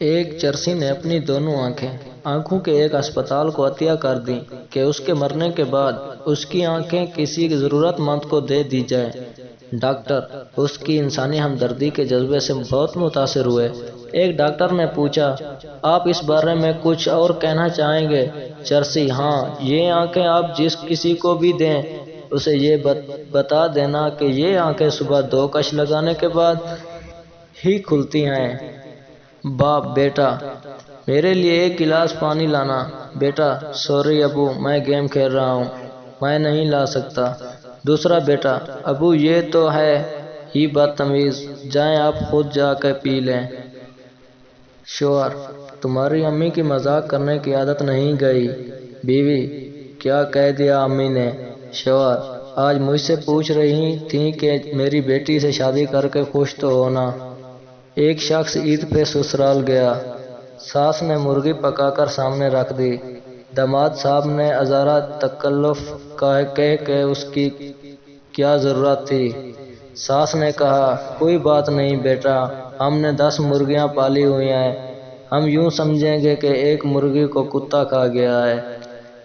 ایک چرسی نے اپنی دونوں آنکھوں کے ایک اسپتال کو عطیہ کر دیں کہ اس کے مرنے کے بعد اس کی آنکھیں کسی ضرورت مند کو دے دی جائیں۔ ڈاکٹر اس کی انسانی ہمدردی کے جذبے سے بہت متاثر ہوئے۔ ایک ڈاکٹر نے پوچھا، آپ اس بارے میں کچھ اور کہنا چاہیں گے؟ چرسی، ہاں، یہ آنکھیں آپ جس کسی کو بھی دیں اسے یہ بتا دینا کہ یہ آنکھیں صبح 2 کش لگانے کے بعد ہی کھلتی ہیں۔ باپ، بیٹا، میرے لیے 1 گلاس پانی لانا۔ بیٹا، سوری ابو، میں گیم کھیل رہا ہوں، میں نہیں لا سکتا۔ دوسرا بیٹا، ابو یہ تو ہے ہی بدتمیز، جائیں آپ خود جا کے پی لیں۔ شوہر، تمہاری امی کی مذاق کرنے کی عادت نہیں گئی۔ بیوی، کیا کہہ دیا امی نے؟ شوہر، آج مجھ سے پوچھ رہی تھیں کہ میری بیٹی سے شادی کر کے خوش تو ہونا۔ ایک شخص عید پہ سسرال گیا۔ ساس نے مرغی پکا کر سامنے رکھ دی۔ داماد صاحب نے ازارہ تکلف کہہ کہ اس کی کیا ضرورت تھی؟ ساس نے کہا، کوئی بات نہیں بیٹا، ہم نے 10 مرغیاں پالی ہوئی ہیں، ہم یوں سمجھیں گے کہ ایک مرغی کو کتا کھا گیا ہے۔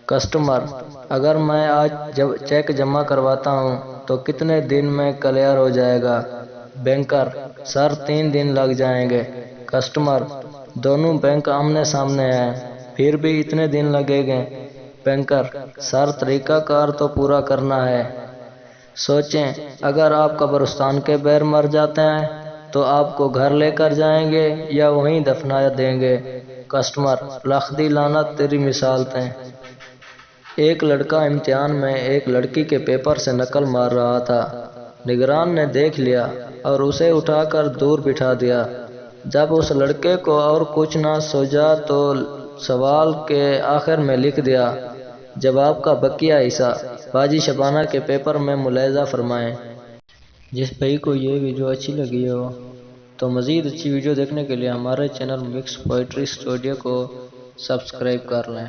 کسٹمر، اگر میں آج چیک جمع کرواتا ہوں تو کتنے دن میں کلیئر ہو جائے گا؟ بینکر، سر 3 دن لگ جائیں گے۔ کسٹمر، دونوں بینک آمنے سامنے ہیں، پھر بھی اتنے دن لگیں گے؟ بینکر، سر طریقہ کار تو پورا کرنا ہے۔ سوچیں، اگر آپ قبرستان کے بغیر مر جاتے ہیں تو آپ کو گھر لے کر جائیں گے یا وہیں دفنا دیں گے؟ کسٹمر، لکھ دی لعنت تیری مثال تے۔ ایک لڑکا امتحان میں ایک لڑکی کے پیپر سے نقل مار رہا تھا۔ نگران نے دیکھ لیا اور اسے اٹھا کر دور بٹھا دیا۔ جب اس لڑکے کو اور کچھ نہ سوجا تو سوال کے آخر میں لکھ دیا، جواب کا بقیہ حصہ باجی شبانہ کے پیپر میں ملاحظہ فرمائیں۔ جس بھائی کو یہ ویڈیو اچھی لگی ہو تو مزید اچھی ویڈیو دیکھنے کے لیے ہمارے چینل مکس پوئٹری اسٹوڈیو کو سبسکرائب کر لیں۔